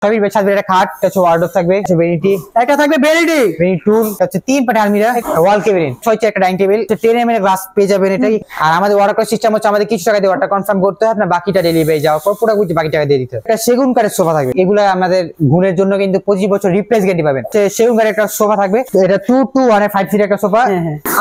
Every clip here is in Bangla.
সবই ছাদে একটা খাট, কিছু ওয়ার্ডরোব থাকবে, ভ্যানিটি একটা থাকবে, ভ্যানিটি টুল, হচ্ছে 3 পাটি আলমিরা, ওয়াল ক্যাবিনেট, 6 চেয়ার একটা ডাইনিং টেবিল, 10 mm গ্লাস পেয়ে যাবেন এটাই। আর আমাদের অর্ডার করার সিস্টেম হচ্ছে আমাদের কিছু টাকা দিয়ে অর্ডার কনফার্ম করতে হয়, আপনার বাকিটা ডেলিভারি যাওয়ার পর পুরো বাকি টাকা দিয়ে দিতে হয়। এটা সেগুন কাঠের সোফা থাকবে, এগুলো আমাদের গুণের জন্য কিন্তু 25 বছর রিপ্লেস গ্যারান্টি পাবেন। সেগুন কাঠের একটা সোফা থাকবে, এটা 2-2-1-5 সিটের একটা সোফা।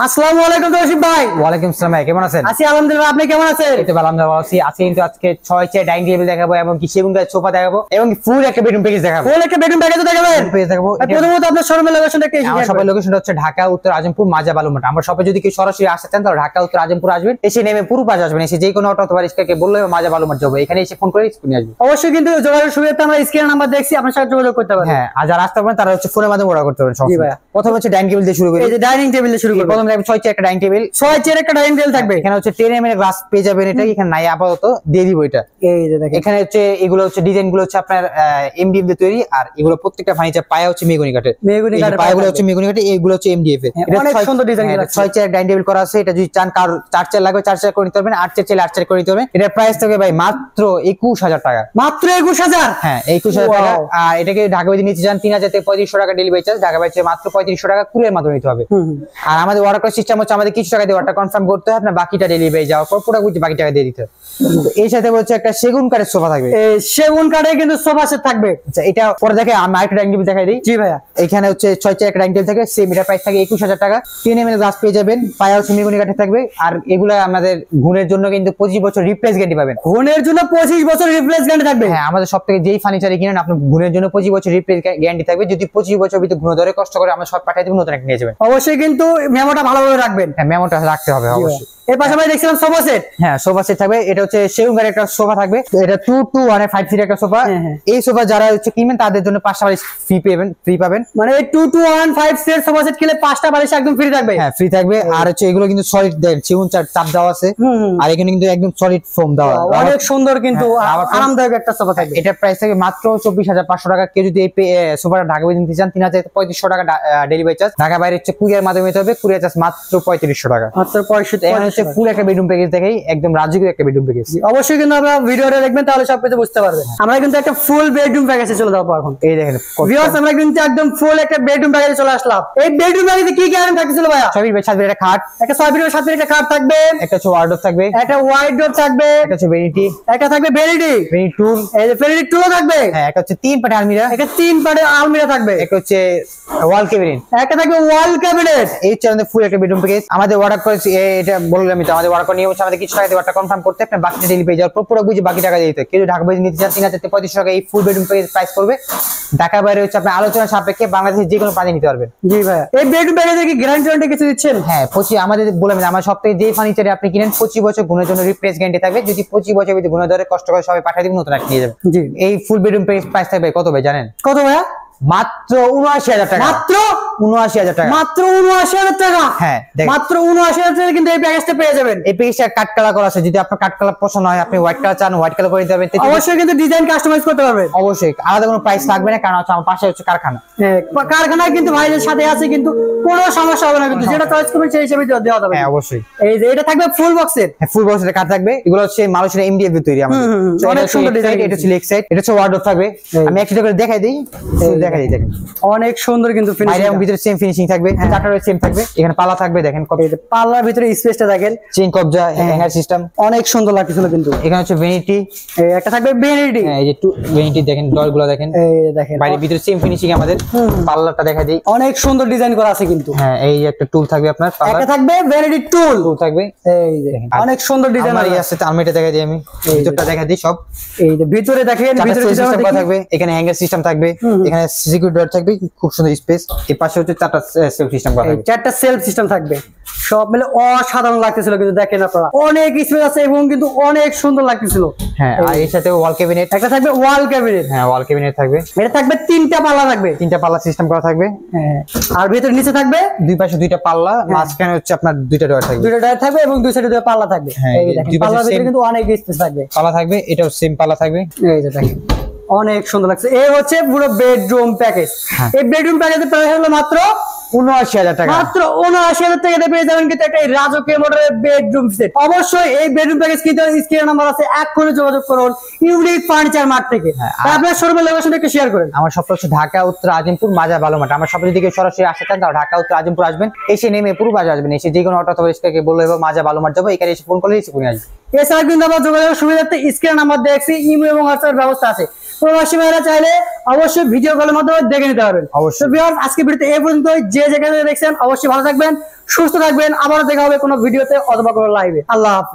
আসসালামু আলাইকুম তৌসিফ ভাই। ওয়ালাইকুম আসসালাম ভাই, কেমন আছেন? আছি আলহামদুলিল্লাহ, আপনি কেমন আছেন? এই তো আলহামদুলিল্লাহ ভালো আছি। আজকে 6 চেয়ার ডাইনিং টেবিল দেখাবো এবং কি সেগুন কাঠের সোফা দেখাবো এবং ফুল একটা বেডরুম প্যাকেজ দেখাবো। ফুল একটা বেডরুম প্যাকেজ দেখাবেন? দেখাবো। প্রথমত আপনার শোরুমের লোকেশনটা কি? আমার শপের লোকেশনটা হচ্ছে ঢাকা উত্তর আজমপুর মাজা বালুমাঠ। আমার শপে যদি কেউ সরাসরি আসতে চান তাহলে ঢাকা উত্তর আজমপুর আসবেন, এসে নেমে পুরো পাশে আসবেন, এসে যে কোনো অটো অথবা রিক্সাকে বললে মাজা বালুমাঠ যাবো, এখানে এসে ফোন করে স্ক্রিনে আসবেন। অবশ্যই কিন্তু যোগাযোগের সুবিধা আমরা স্ক্রিনের নাম্বার দেখছি, আপনার সাথে যোগাযোগ করতে পারেন। হ্যাঁ, আর যারা আসতে পারেন তারা হচ্ছে ফোনের মাধ্যমে অর্ডার করতে পারেন। জি ভাইয়া, প্রথম হচ্ছে ডাইনিং টেবিল দিয়ে শুরু করি। এই যে ডাইনিং টেবিল দিয়ে শুরু করব। প্রথমে আমি 6 চেয়ার একটা ডাইনিং টেবিল, 6 চেয়ার একটা ডাইনিং টেবিল থাকবে। এখানে হচ্ছে 10 mm গ্লাস পেয়ে যাবেন, এটা এখানে নাই আপাতত, দিয়ে দিব এটা। এই যে দেখেন, এখানে হচ্ছে এগুলো হচ্ছে ডিজাইন গুলো হচ্ছে আপনার এমডিএফ দিয়ে তৈরি, আর এগুলো প্রত্যেকটা ফার্নিচার পায়া হচ্ছে মেহগনি কাঠের। মেহগনি কাঠের পায়াগুলো হচ্ছে মেহগনি কাঠের, এইগুলো হচ্ছে এমডিএফ এর। এটা অনেক সুন্দর ডিজাইন করা আছে। 6 চেয়ার ডাইনিং টেবিল করা আছে। এটা যদি চান কার 4 চেয়ার লাগবে 4 চেয়ার করে নিতে পারবেন, 8 চেয়ার চাইলে 8 চেয়ার করে নিতে পারবেন। এটার প্রাইস থাকবে ভাই মাত্র 21000 টাকা। মাত্র 21000? হ্যাঁ, 21000 টাকা। আর এটাকে ঢাকা বাইরে নিতে চান 3000 থেকে 3500 টাকা ডেলিভারি চার্জ, ঢাকা বাইরে মাত্র 3500 টাকা কুরিয়ার মাধ্যমে নিতে হবে। আর আমাদের অর্ডার করার সিস্টেম হচ্ছে আমাদের কিছু টাকা দিয়ে অর্ডার কনফার্ম করতে হয়, আপনার বাকিটা ডেলিভারি যাওয়ার পর পুরো বাকি টাকা দিয়ে দিতে হয়। এই সাথে হচ্ছে একটা সেগুন কাঠের সোফা থাকবে। এই সেগুন কাঠের কিন্তু সোফা সেট থাকবে। আচ্ছা, এটা পরে দেখে আমি আরেকটা ডাইনিং টেবিল দেখাই দিই। জি ভাইয়া, এখানে হচ্ছে 6 চেয়ার একটা ডাইনিং টেবিল থাকে, সেম এটা প্রাইস থাকে 21000 টাকা। 10 mm গ্লাস পেয়ে যাবেন, পায়া হচ্ছে মেহগনি কাঠের থাকবে। আর এগুলা আমাদের গুণের জন্য কিন্তু 25 বছর রিপ্লেস গ্যারান্টি পাবেন। গুণের জন্য 25 বছর রিপ্লেস গ্যারান্টি থাকবে। হ্যাঁ, আমাদের সব থেকে যেই ফার্নিচারে কিনেন আপনার গুণের জন্য 25 বছর রিপ্লেস গ্যারান্টি থাকবে। যদি 25 বছর ভিতরে গুণ ধরে কষ্ট করে আমরা সব পাঠিয়ে দেব, নতুন একটা নিয়ে যাবেন। অবশ্যই কিন্তু মেমোটা ভালোভাবে রাখবেন। হ্যাঁ, মেমোটা রাখতে হবে অবশ্যই। এর পাশাপাশি দেখছিলাম সোফা সেট। হ্যাঁ, সোফা সেট থাকবে। এটা হচ্ছে সেগুন কাঠের একটা সোফা থাকবে, এটা 2-2-1-5 সিটের একটা সোফা। এই সোফা যারা হচ্ছে কিনবেন তাদের জন্য 5টা বালিশ ফ্রি পাবেন। মানে এই 2-2-1-5 সেট সোফা সেট কিনলে 5টা বালিশ একদম ফ্রি থাকবে। হ্যাঁ, ফ্রি থাকবে। আর হচ্ছে এগুলো কিন্তু সলিড সেগুন চাপ দেওয়া আছে, আর এখানে কিন্তু একদম সলিড ফোম দেওয়া, অনেক সুন্দর কিন্তু আরামদায়ক একটা সোফা থাকবে। এটা প্রাইস থাকে মাত্র 24500 টাকা। কেউ যদি এই সোফাটা ঢাকা বাইরে নিতে চান 3500 টাকা ডেলিভারি চার্জ, ঢাকা বাইরে হচ্ছে কুরিয়ার মাধ্যমে নিতে হবে, কুরিয়ার চার্জ মাত্র 3500 টাকা। মাত্র 3500। ফুল একটা বেডরুম প্যাকেজ দেখাই, একদম রাজকীয় একটা বেডরুম প্যাকেজ। অবশ্যই কিন্তু আপনারা ভিডিওটা দেখবেন, তাহলে সবকিছু বুঝতে পারবেন। আমরা কিন্তু একটা ফুল বেডরুম প্যাকেজে চলে যাবো এখন। এই দেখেন ভিউয়ার্স, আমরা কিন্তু একদম ফুল একটা বেডরুম প্যাকেজে চলে আসলাম। এই বেডরুম প্যাকেজে কি কি আইটেম থাকছিল ভাইয়া? সবই ছাদে একটা খাট, একটা 6 ফিটের 7 ফিটের একটা খাট থাকবে, একটা হচ্ছে ওয়ার্ডরোব থাকবে, একটা ওয়ার্ডরোব থাকবে, একটা হচ্ছে ভ্যানিটি, একটা থাকবে ভ্যানিটি টুল, এই যে ভ্যানিটি টুলও থাকবে। হ্যাঁ, একটা হচ্ছে 3 পাটি আলমিরা, একটা 3 পাটের আলমিরা থাকবে, একটা হচ্ছে ওয়াল ক্যাবিনেট, একটা থাকবে ওয়াল ক্যাবিনেট। এই হচ্ছে আমাদের ফুল একটা বেডরুম প্যাকেজ। আমাদের অর্ডার করেছি, এটা বললাম আমি তো, আমাদের অর্ডার করে নিয়ে হচ্ছে আমাদের কিছু টাকা দিয়ে অর্ডার কনফার্ম করতে আপনার বাকিটা ডেলিভারি যাওয়ার পর পুরো বাকি টাকা দিয়ে দিতে। কেউ ঢাকা বাইরে নিতে চান 3000 থেকে 3500 টাকা এই ফুল বেডরুম প্যাকেজ প্রাইস করবে। ঢাকা বাইরে হচ্ছে আপনি আলোচনা সাপেক্ষে বাংলাদেশের যে কোনো পানি নিতে পারবেন। জি ভাইয়া, এই বেডরুম প্যাকেজে কি গ্যারান্টি কিছু দিচ্ছেন? হ্যাঁ, 25 আমাদের বললাম আমার সব থেকে যে ফার্নিচারে আপনি কিনেন 25 বছর গুণের জন্য রিপ্লেস গ্যারান্টি থাকবে। যদি 25 বছর ভিতরে গুণ ধরে কষ্ট করে সবাই পাঠিয়ে দিবেন, নতুন একটা নিয়ে যাবেন। জি, এই ফুল বেডরুম প্রাইস থাকবে কত ভাই জানেন? কত ভাইয়া? মাত্র 79000 টাকা। মাত্র 79000 টাকা। মাত্র 79000 টাকা। হ্যাঁ, মাত্র 79000 টাকা কিন্তু এই প্যাকেজটা পেয়ে যাবেন। এই প্যাকেজটা কাট কালার করা আছে, যদি আপনার কাট কালার পছন্দ হয় আপনি হোয়াইট কালার চান হোয়াইট কালার করে দিতে পারবেন। অবশ্যই কিন্তু ডিজাইন কাস্টমাইজ করতে পারবেন। অবশ্যই আলাদা কোনো প্রাইস লাগবে না, কারণ হচ্ছে আমার পাশে হচ্ছে কারখানা। হ্যাঁ, কারখানায় কিন্তু ভাইদের সাথে আছে, কিন্তু কোনো সমস্যা হবে না, কিন্তু যেটা চয়েস করবেন সেই হিসেবে দেওয়া যাবে। হ্যাঁ, অবশ্যই। এই যে এটা থাকবে ফুল বক্সের। হ্যাঁ, ফুল বক্সের কাট থাকবে। এগুলো হচ্ছে মালয়েশিয়ার এমডিএফ দিয়ে তৈরি আমাদের। অনেক সুন্দর ডিজাইন। এটা হচ্ছে লেগ সাইড, এটা হচ্ছে ওয়ার্ডরোব থাকবে। আমি একটা করে দেখাই দিই, দেখাই দিই দেখেন। অনেক সুন্দর কিন্তু ফিনিশিং, বাইরে এবং ভিতরে সেম ফিনিশিং থাকবে, চারটারও সেম থাকবে। এখানে পাল্লা থাকবে, দেখেন পাল্লার ভিতরে স্পেসটা দেখেন, চেইন কবজা, হ্যাঙ্গার সিস্টেম, অনেক সুন্দর লাগছিল কিন্তু। এখানে হচ্ছে ভ্যানিটি, একটা থাকবে ভ্যানিটি। এই যে ভ্যানিটি দেখেন, ডরগুলো দেখেন, এই দেখেন বাইরে ভিতরে সেম ফিনিশিং আমাদের। পাল্লাটা দেখাই দিই, অনেক সুন্দর ডিজাইন করা আছে কিন্তু। হ্যাঁ, এই যে একটা টুল থাকবে আপনার, একটা থাকবে ভ্যানিটি টুল থাকবে। এই দেখেন অনেক সুন্দর ডিজাইন আছে। আলমারিটা দেখাই দিই, আমি ভিতরটা দেখাই দিই সব। এই যে ভিতরে দেখেন, ভিতরে সিস্টেম থাকবে, এখানে হ্যাঙ্গার সিস্টেম থাকবে, এখানে সিকিউরিটি ডোর থাকবে, খুব সুন্দর স্পেস। এর পাশে হচ্ছে 4টা সেলফ সিস্টেম করা থাকবে, 4টা সেলফ সিস্টেম থাকবে। সব মিলে অসাধারণ লাগতেছিল কিন্তু, দেখেন আপনারা অনেক স্পেস আছে এবং কিন্তু অনেক সুন্দর লাগতেছিল। হ্যাঁ, আর এর সাথে ওয়াল ক্যাবিনেট একটা থাকবে, ওয়াল ক্যাবিনেট। হ্যাঁ, ওয়াল ক্যাবিনেট থাকবে। এটা থাকবে 3টা পাল্লা থাকবে, 3টা পাল্লা সিস্টেম করা থাকবে। হ্যাঁ, আর ভিতরে নিচে থাকবে দুই পাশে 2টা পাল্লা, মাঝখানে হচ্ছে আপনার 2টা ডোর থাকবে, 2টা ডোর থাকবে এবং দুই সাইডে 2টা পাল্লা থাকবে। এই দেখেন পাল্লার ভিতরে কিন্তু অনেক স্পেস থাকবে, পাল্লা থাকবে, এটাও সেম পাল্লা থাকবে। এই যে দেখেন অনেক সুন্দর লাগছে। এই হচ্ছে পুরো বেডরুম প্যাকেজ। এই বেডরুম প্যাকেজের প্রাইস হলো মাত্র ৭৯,০০০ টাকা। মাত্র ৭৯,০০০ টাকাতে পেয়ে যাবেন কিন্তু একটা রাজকীয় মডেলের বেডরুম সেট। অবশ্যই এই বেডরুম প্যাকেজ কিনতে স্ক্রিনের নাম্বার আছে, এক্ষুনি যোগাযোগ করুন ইউনিক ফার্নিচার মার্ট থেকে। আপনার শোরুমের লোকেশন একটু শেয়ার করেন। আমার শপ হচ্ছে ঢাকা উত্তর আজিমপুর মাজা বালুমাঠ। আমার শপে যদি কেউ সরাসরি আসতে চান তাহলে ঢাকা উত্তর আজিমপুর আসবেন, এসে নেমে পুরো বাজার আসবেন, এসে যে কোনো অটো অথবা রিক্সাকে বললে মাজা বালুমাঠ যাবো, এখানে এসে ফোন করলে রিসিভ করে আসবে। এছাড়া কিন্তু আমার যোগাযোগের সুবিধার্থে স্ক্রিনের নাম্বার দেখছি, ইমো এবং হোয়াটসঅ্যাপ ব্যবস্থা আছে। প্রবাসী ভাইরা চাইলে অবশ্যই ভিডিও কলের মাধ্যমে দেখে নিতে পারবেন। অবশ্যই। ভিউয়ার্স, আজকে ভিডিওতে এই পর্যন্ত। যে যেখানে দেখছেন অবশ্যই ভালো থাকবেন, সুস্থ থাকবেন। আবারও দেখা হবে কোনো ভিডিওতে অথবা কোনো লাইভে। আল্লাহ হাফেজ।